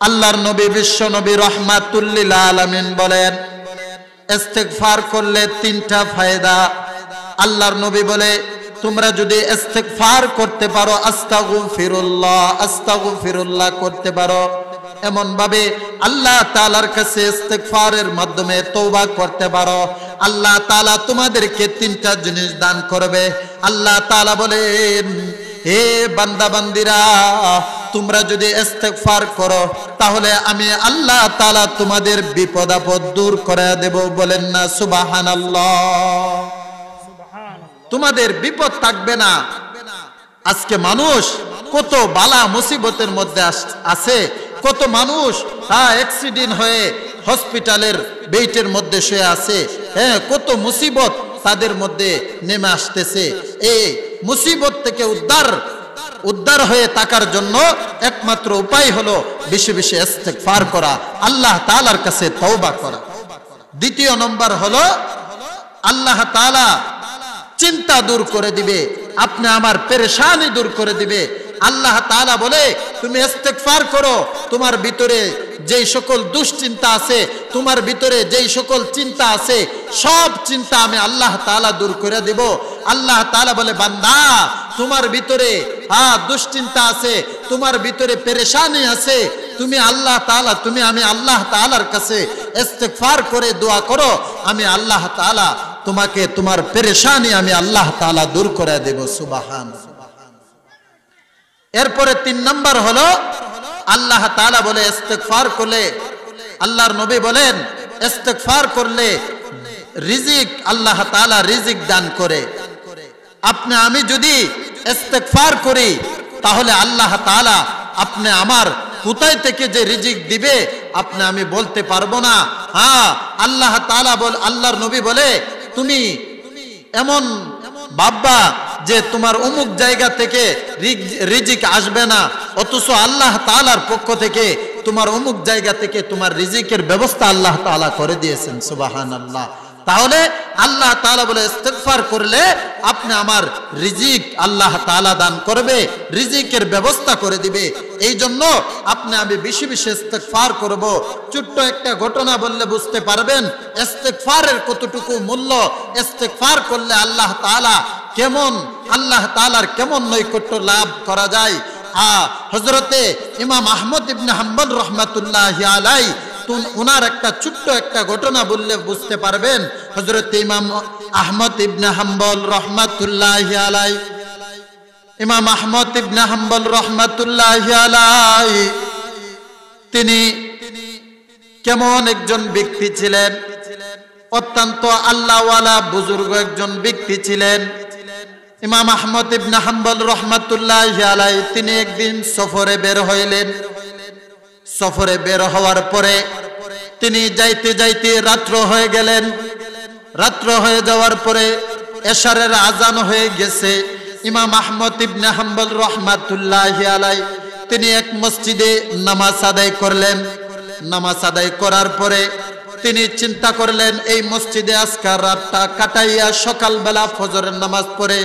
আল্লাহর নবী বিশ্ব নবী রাহমাতুল লিল আলামিন বলেন ইস্তিগফার করলে তিনটা ফায়দা। আল্লাহর নবী বলে তোমরা যদি ইস্তিগফার করতে পারো, আস্তাগফিরুল্লাহ করতে পারো, এমন ভাবে আল্লাহ তাআলার কাছে ইস্তিগফারের মাধ্যমে তওবা করতে পারো, আল্লাহ তাআলা তোমাদেরকে তিনটা জিনিস দান করবে। আল্লাহ তাআলা বলেন হে বান্দা বান্দিরা, তোমরা যদি ইস্তিগফার করো তাহলে আমি আল্লাহ তাআলা তোমাদের বিপদ আপদ দূর করে দেব। বলেন না সুবহানাল্লাহ। তোমাদের বিপদ থাকবে না। আজকে মানুষ কত বালা মুসিবতের মধ্যে আছে, কত মানুষ অ্যাক্সিডেন্ট হয়ে হসপিটালের বেডের মধ্যে শুয়ে আছে। হ্যাঁ, কত মুসিবত তাদের মধ্যে নেমে আসতেছে। এই মুসিবত থেকে উদ্ধার হয়ে থাকার জন্য একমাত্র উপায় হলো বেশি বেশি ইস্তিগফার করা, আল্লাহ তাআলার কাছে তওবা করা। দ্বিতীয় নম্বর হলো আল্লাহ তাআলা চিন্তা দূর করে দিবে, আপনি আমার পেরেশানি দূর করে দিবে। আল্লাহ তাআলা বলে তুমি ইস্তিগফার করো, তোমার ভিতরে যেই সকল দুশ্চিন্তা আছে, তোমার ভিতরে যেই সকল চিন্তা আছে, সব চিন্তা আমি আল্লাহ তাআলা দূর করে দেব। আল্লাহ তাআলা বলে বান্দা তোমার ভিতরে দুশ্চিন্তা আছে, তোমার ভিতরে পেরেশানি আছে, আমি আল্লাহ তাআলার কাছে ইস্তিগফার করে দোয়া করো, আমি আল্লাহ তাআলা তোমাকে তোমার পেরেশানি আমি আল্লাহ তাআলা দূর করে দেব। সুবহানাল্লাহ। এরপরে 3 নাম্বার হলো আল্লাহ তাআলা বলে ইস্তিগফার করলে, আল্লাহর নবী বলেন ইস্তিগফার করলে রিজিক আল্লাহ তাআলা রিজিক দান করে। আমি যদি ইস্তিগফার করি তাহলে আল্লাহ তাআলা আপনি আমার কোথায় থেকে যে রিজিক দিবে আমি বলতে পারবো না। আল্লাহ তাআলা আল্লাহর নবী বলে তুমি এমন ভাববা যে তোমার অমুক জায়গা থেকে রিজিক আসবে না, অথচ আল্লাহ তাআলার পক্ষ থেকে তোমার অমুক জায়গা থেকে তোমার রিজিকের ব্যবস্থা আল্লাহ তাআলা করে দিয়েছেন। সুবহানাল্লাহ। তাহলে আল্লাহ তাআলা বলে ইস্তিগফার করলে আপনি আমার রিজিক আল্লাহ তাআলা দান করবে, রিজিকের ব্যবস্থা করে দিবে। এই জন্য আমি বেশি বেশি ইস্তিগফার করব। ছোট্ট একটা ঘটনা বললে বুঝতে পারবেন ইস্তিগফারের কতটুকু মূল্য। ইস্তিগফার করলে আল্লাহ তাআলার কেমন নৈকট্য লাভ করা যায়। হযরতে ইমাম আহমদ ইবনে হাম্বল রাহমাতুল্লাহি আলাইহি উনার একটা ছোট্ট একটা ঘটনা বললে বুঝতে পারবেন। হযরত ইমাম আহমদ ইবনে হাম্বল রাহমাতুল্লাহি আলাইহি, ইমাম আহমদ ইবনে হাম্বল রাহমাতুল্লাহি আলাইহি তিনি কেমন একজন ব্যক্তি ছিলেন, অত্যন্ত আল্লাহওয়ালা বুজুর্গ একজন ব্যক্তি ছিলেন। ইমাম আহমদ ইবনে হাম্বল রাহমাতুল্লাহি আলাইহি তিনি একদিন সফরে বের হইলেন। সফরে বের হওয়ার পরে তিনি যাইতে যাইতে রাত্র হয়ে গেলেন। রাত্র হয়ে যাওয়ার পরে এশারের আজান হয়ে গেছে। ইমাম আহমদ ইবনে হাম্বল রাহমাতুল্লাহি আলাইহি তিনি এক মসজিদে নামাজ আদায় করলেন। নামাজ আদায় করার পরে তিনি চিন্তা করলেন এই মসজিদে আজকের রাতটা কাটাইয়া সকালবেলা ফজরের নামাজ পড়ে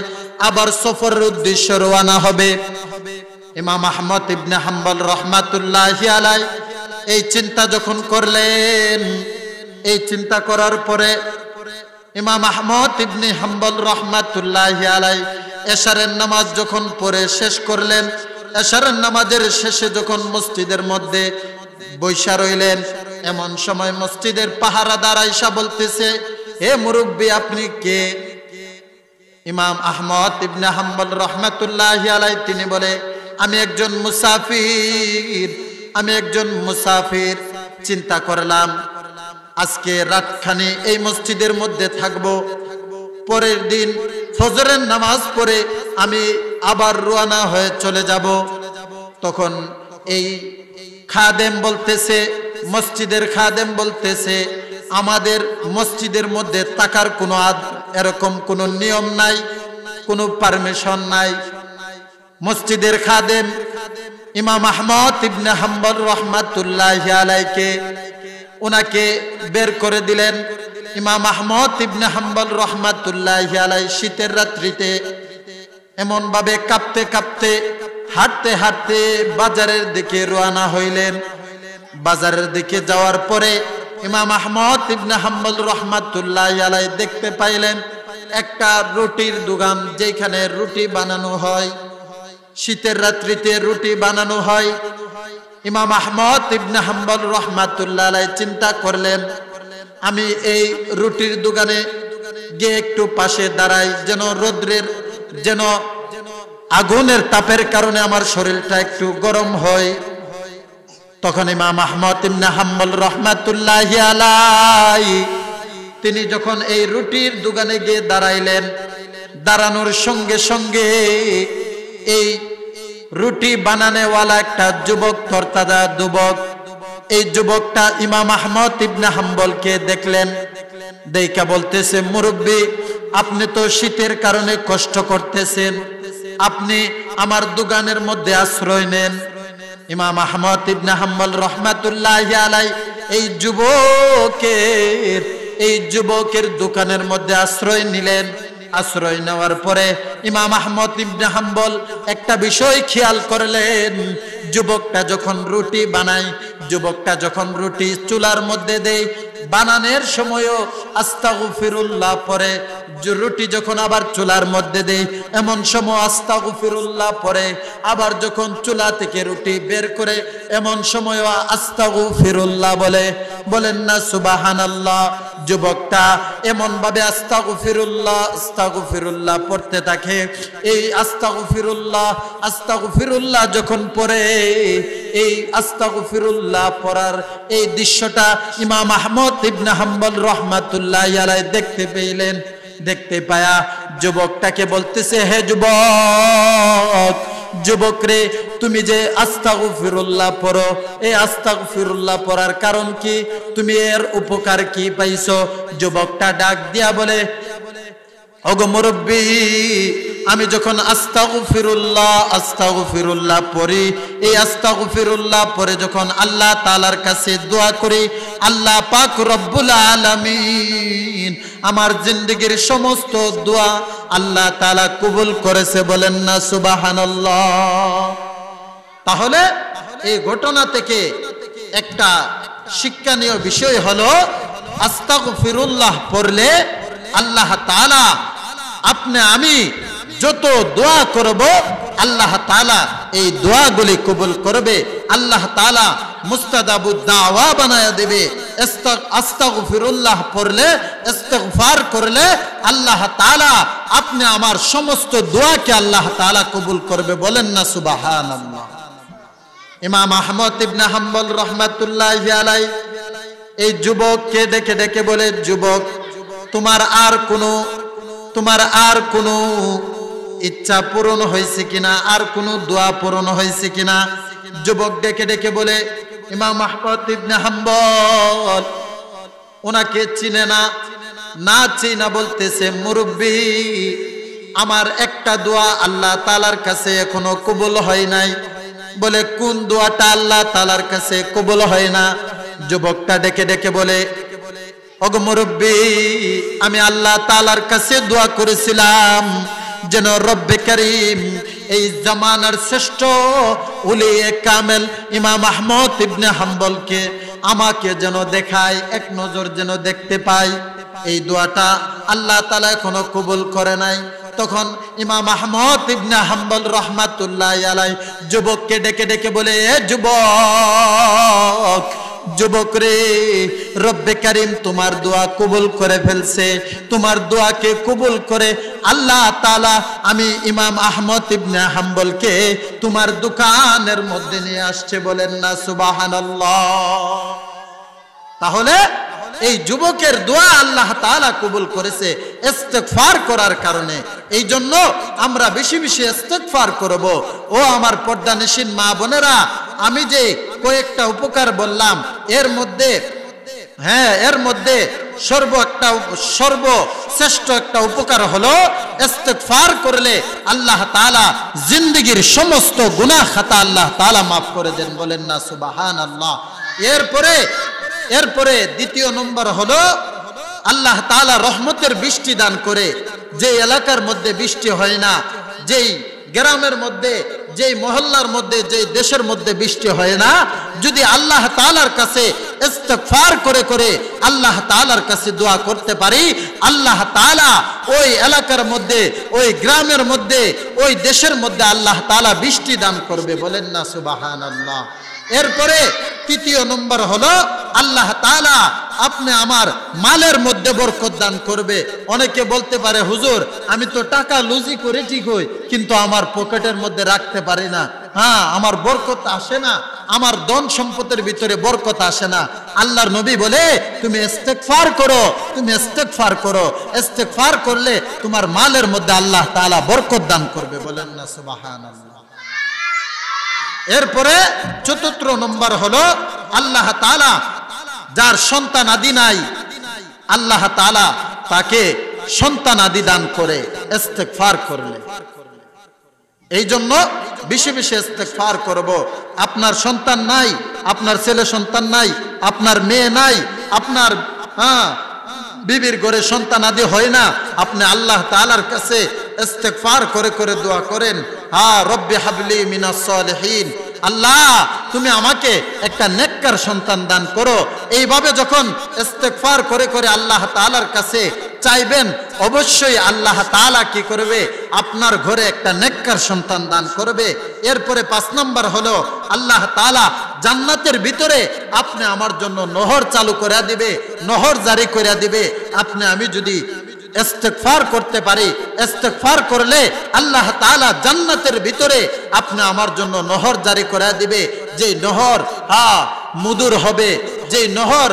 আবার সফরের উদ্দেশ্যে রওনা হবে। ইমাম আহমদ ইবনে হাম্বল রাহমাতুল্লাহি আলাইহি এই চিন্তা যখন করলেন, এই চিন্তা করার পরে ইমাম আহমদ ইবনে হাম্বল রাহমাতুল্লাহি আলাইহি এশারের নামাজ যখন পড়ে শেষ করলেন, এশারের নামাজের শেষে যখন মসজিদের মধ্যে বৈশা রইলেন, এমন সময় মসজিদের পাহারাদার আয়েশা বলতেছে হে মুরব্বি আপনি কে? ইমাম আহমদ ইবনে হাম্বল রাহমাতুল্লাহি আলাইহি তিনি বলে আমি একজন মুসাফির। চিন্তা করলাম আজকে রাতখানি এই মসজিদের মধ্যে থাকব, পরের দিন ফজরের নামাজ পড়ে আমি আবার রওনা হয়ে চলে যাব। তখন এই খাদেম বলতেছে, মসজিদের খাদেম বলতেছে আমাদের মসজিদের মধ্যে থাকার কোনো এরকম কোনো নিয়ম নাই, কোনো পারমিশন নাই। মসজিদের খাদেম ইমাম আহমদ ইবনে হাম্বল রাহমাতুল্লাহি আলাইহি ওনাকে বের করে দিলেন। ইমাম আহমদ ইবনে হাম্বল রাহমাতুল্লাহি আলাইহি শীতের রাত্রিতে এমন ভাবে কাঁপতে কাঁপতে হাঁটতে হাঁটতে বাজারের দিকে রওনা হইলেন। বাজারের দিকে যাওয়ার পরে ইমাম আহমদ ইবনে হাম্বল রহমাতুল্লাহি আলাইহি দেখতে পাইলেন একটা রুটির দোকান, যেখানে রুটি বানানো হয়, শীতের রাত্রিতে রুটি বানানো হয়। ইমাম আহমদ ইবনে হাম্বল রহমাতুল্লাহি আলাইহি চিন্তা করলেন, আমি এই রুটির দোকানে গিয়ে একটু পাশে দাঁড়াই, যেন রোদ্রের, যেন আগুনের তাপের কারণে আমার শরীরটা একটু গরম হয়। তখন ইমাম আহমদ ইবনে হাম্বল রহমাতুল্লাহি আলাইহি তিনি যখন এই রুটির দোকানে গিয়ে দাঁড়াইলেন, দাঁড়ানোর সঙ্গে সঙ্গে এই রুটি বানানেওয়ালা একটা যুবক, তরতাজা যুবক, এই যুবকটা ইমাম আহমদ ইবনে হাম্বলকে দেখলেন, দেখা বলতেছে, মুরব্বী, আপনি তো শীতের কারণে কষ্ট করতেছেন, আপনি আমার দোকানের মধ্যে আশ্রয় নেন। ইমাম আহমদ ইবনে হাম্বল রহমাতুল্লাহি আলাইহি এই যুবকের দোকানের মধ্যে আশ্রয় নিলেন। আশ্রয় নেওয়ার পরে ইমাম আহমদ ইবনে হাম্বল একটা বিষয় খেয়াল করলেন, যুবকটা যখন রুটি বানায়, যুবকটা যখন রুটি চুলার মধ্যে দেয়, বানানোর সময়ও আস্তাগফিরুল্লাহ পরে, রুটি যখন আবার চুলার মধ্যে দেয় এমন সময় আস্তাগফিরুল্লাহ পরে, আবার যখন চুলা থেকে রুটি বের করে এমন সময়ও আস্তাগফিরুল্লাহ বলে। বলেন না সুবহানাল্লাহ। যুবকটা এমন ভাবে আস্তাগফিরুল্লাহ পড়তে থাকে। এই আস্তাগফিরুল্লাহ যখন পড়ে, এই আস্তাগফিরুল্লাহ পড়ার এই দৃশ্যটা ইমাম আহমদ ইবনে হাম্বল রহমাতুল্লাহি আলাইহি দেখতে পেলেন। দেখতে পায়া যুবকটাকে বলতেছে, হে যুবক রে, তুমি যে আস্তাগফিরুল্লাহ পড়ো, এই আস্তাগফিরুল্লাহ পড়ার কারণ কি? তুমি এর উপকার কি পাইছো? যুবকটা ডাক দিয়া বলে, ওগো মুরব্বী, আমি যখন আস্তাগফিরুল্লাহ পড়ি, এই আস্তাগফিরুল্লাহ পরে যখন আল্লাহ তাআলার কাছে দোয়া করি, আল্লাহ পাক রব্বুল আলামিন আমার জিন্দেগীর সমস্ত দোয়া আল্লাহ তাআলা কবুল করেছে। বলেন না সুবহানাল্লাহ। তাহলে এই ঘটনা থেকে একটা শিক্ষণীয় বিষয় হলো, আস্তাগফিরুল্লাহ পড়লে আল্লাহ তাআলা আপনি আমি যত দোয়া করব আল্লাহ তাআলা এই দোয়াগুলি কবুল করবে। আল্লাহ তাআলা মুস্তাজাবুদ দাওয়া বানায়া দেবে। আস্তাগফিরুল্লাহ পড়লে, ইস্তিগফার করলে আল্লাহ তাআলা আপনি আমার সমস্ত দোয়াকে আল্লাহ তাআলা কবুল করবে। বলেন না সুবহানাল্লাহ। ইমাম আহমদ ইবনে হাম্বল রহমাতুল্লাহি আলাইহি এই যুবককে ডেকে ডেকে বলে, যুবক, তোমার আর কোনো ইচ্ছা পূরণ হয়েছে কিনা, আর কোনো দোয়া পূরণ হয়েছে কিনা? যুবক ডেকে ডেকে বলে, ইমাম আহমদ ইবনে হাম্বল ওনাকে চিনে না চিনা বলতেছে, মুরব্বী, আমার একটা দোয়া আল্লাহ তাআলার কাছে এখনো কবুল হয় নাই। বলে, কোন দোয়াটা আল্লাহ তাআলার কাছে কবুল হয় না? যুবকটা ডেকে ডেকে বলে, ওগো মুরব্বী, আমি আল্লাহ তাআলার কাছে দোয়া করেছিলাম যেন রব্বে কারীম এই জামানার শ্রেষ্ঠ উলিয়ে কামেল ইমাম আহমদ ইবনে হাম্বলকে আমাকে যেন দেখায়, এক নজর যেন দেখতে পাই। এই দোয়াটা আল্লাহ তাআলা এখনো কবুল করে নাই। তখন ইমাম আহমদ ইবনে হাম্বল রহমাতুল্লাহি আলাইহি যুবককে ডেকে ডেকে বলে, এ যুবক রে, রব্বে কারীম তোমার দোয়া কবুল করে ফেলছে। তোমার দোয়াকে কবুল করে আল্লাহ তাআলা আমি ইমাম আহমদ ইবনে হাম্বলকে তোমার দোকানের মধ্যে নিয়ে আসছে। বলেন না সুবহানাল্লাহ। তাহলে এই যুবকের দোয়া আল্লাহ তাআলা কবুল করেছে ইস্তিগফার করার কারণে। এই জন্য আমরা বেশি বেশি ইস্তিগফার করব। ও আমার পর্দানিশীন মা বোনেরা, আমি যে কয়েকটা উপকার বললাম, এর মধ্যে সর্বশ্রেষ্ঠ একটা উপকার হলো ইস্তিগফার করলে আল্লাহ তাআলা জিন্দেগীর সমস্ত গুনাহ খাতা আল্লাহ তাআলা মাফ করে দেন। বলেন না সুবহানাল্লাহ। এরপরে দ্বিতীয় নম্বর হলো, আল্লাহ তাআলা রহমতের বৃষ্টি দান করে। যে এলাকার মধ্যে বৃষ্টি হয় না, যেই গ্রামের মধ্যে, যেই মহল্লার মধ্যে, যেই দেশের মধ্যে বৃষ্টি হয় না, যদি আল্লাহ তাআলার কাছে ইস্তিগফার করে করে আল্লাহ তাআলার কাছে দোয়া করতে পারি, আল্লাহ তাআলা ওই এলাকার মধ্যে, ওই গ্রামের মধ্যে, ওই দেশের মধ্যে আল্লাহ তাআলা বৃষ্টি দান করবে। বলেন না সুবহানাল্লাহ। এরপরে তৃতীয় নম্বর হলো আল্লাহ তাআলা আপনি আমার মালের মধ্যে বরকত দান করবে। অনেকে বলতে পারে, হুজুর আমি তো টাকা লুজি করে ঠিক হই, কিন্তু আমার পকেটের মধ্যে রাখতে পারি না, হ্যাঁ আমার বরকত আসে না, আমার ধন সম্পদের ভিতরে বরকত আসে না। আল্লাহর নবী বলে, তুমি ইস্তিগফার করো, তুমি ইস্তিগফার করো। ইস্তিগফার করলে তোমার মালের মধ্যে আল্লাহ তাআলা বরকত দান করবে। বলেন না সুবহানাল্লাহ। এরপরে চতুর্থ নম্বর হলো আল্লাহ তাআলা যার সন্তান আদি নাই, আল্লাহ তাআলা তাকে সন্তান আদি দান করে ইস্তিগফার করলে। এই জন্য বেশি বেশি ইস্তিগফার করব। আপনার সন্তান নাই, আপনার ছেলে সন্তান নাই, আপনার মেয়ে নাই, আপনার বিবির ঘরে সন্তান আদি হয় না, আপনি আল্লাহ তাআলার কাছে ইস্তিগফার করে করে দোয়া করেন, রব্বি হাবলি মিনাস সালিহিন, আল্লাহ তুমি আমাকে একটা নেককার সন্তান দান করো। এইভাবে যখন ইস্তিগফার করে করে আল্লাহ তাআলার কাছে চাইবেন, অবশ্যই আল্লাহ তাআলা কি করবে, আপনার ঘরে একটা নেককার সন্তান দান করবে। এরপরে 5 নম্বর হলো আল্লাহ তাআলা জান্নাতের ভিতরে আপনি আমার জন্য নহর চালু করে দিবে, নহর জারি করে দিবে। আমি যদি ইস্তিগফার করতে পারি, ইস্তিগফার করলে আল্লাহ তাআলা জান্নাতের ভিতরে আপনি আমার জন্য নহর জারি করে দিবে, যে নহর মধুর হবে, যে নহর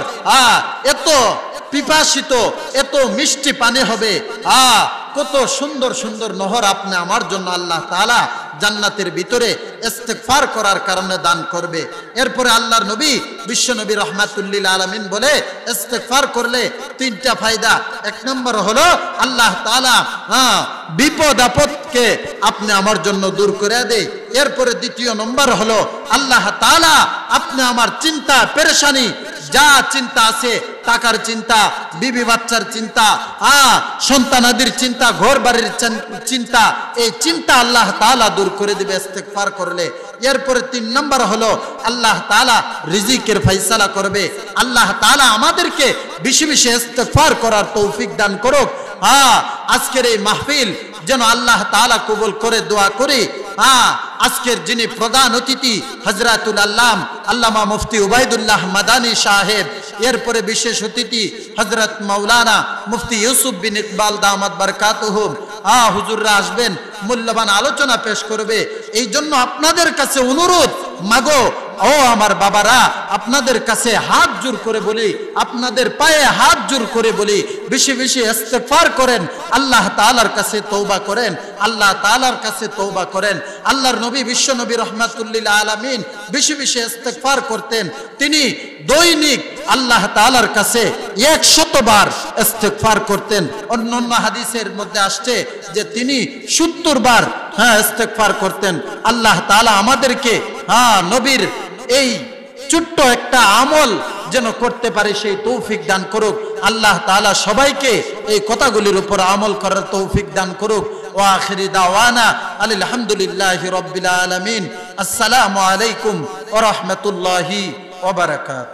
এত পিপাসিত, এত মিষ্টি পানি হবে, কত সুন্দর সুন্দর নহর আপনি আমার জন্য আল্লাহ তাআলা জান্নাতের ভিতরে ইস্তিগফার করার কারণে দান করবে। এরপরে আল্লাহর নবী বিশ্ব নবী রাহমাতুল লিল আলামিন বলে, ইস্তিগফার করলে 3টা ফায়দা। 1 নম্বর হলো আল্লাহ তাআলা বিপদ আপদকে আপনি আমার জন্য দূর করে দেয়। এরপরে 2 নম্বর হলো আল্লাহ তাআলা আপনি আমার চিন্তা পেরেশানি, যা চিন্তা আছে, টাকার চিন্তা, বিবি বাচ্চার চিন্তা, সন্তানাদির চিন্তা, ঘর বাড়ির চিন্তা, এই চিন্তা আল্লাহ তাআলা দূর করে দিবে ইস্তিগফার করলে। এরপরে 3 নম্বর হলো আল্লাহ তাআলা রিজিকের ফয়সালা করবে। আল্লাহ তাআলা আমাদেরকে বেশি বেশি ইস্তিগফার করার তৌফিক দান করুক। আজকের এই মাহফিল যেন আল্লাহ তাআলা কবুল করে দোয়া করি। আজকের যিনি প্রধান অতিথি হযরতুল আল্লামা মুফতি উবাইদুল্লাহ মাদানী সাহেব, এরপরে বিশেষ অতিথি হযরত মাওলানা মুফতি ইউসুফ বিন ইকবাল দামাত বারকাতুহুম, হুজুররা আসবেন, মূল্যবান আলোচনা পেশ করবে। এই জন্য আপনাদের কাছে অনুরোধ, মাগো ও আমার বাবারা, আপনাদের কাছে হাত জোর করে বলি, আপনাদের পায়ে হাত জোর করে বলি, বেশি বেশি ইস্তিগফার করেন, আল্লাহ তাআলার কাছে তওবা করেন, আল্লাহ তাআলার কাছে তওবা করেন। আল্লাহর নবী বিশ্ব নবী রাহমাতুল লিল আলামিন বেশি বেশি ইস্তিগফার করতেন। তিনি দৈনিক আল্লাহ তাআলার কাছে 100 বার ইস্তিগফার করতেন। অন্যান্য হাদিসের মধ্যে আসছে যে তিনি 70 বার ইস্তিগফার করতেন। আল্লাহ তাআলা আমাদেরকে নবীর এই ছোট্ট একটা আমল যেন করতে পারে সেই তৌফিক দান করুক। আল্লাহ তাআলা সবাইকে এই কথাগুলির উপর আমল করার তৌফিক দান করুক। ওয়া আখিরি দাওয়ানা আলহামদুলিল্লাহি রাব্বিল আলামিন। আসসালামু আলাইকুম ওয়া রাহমাতুল্লাহি ওয়া বারাকাতুহু।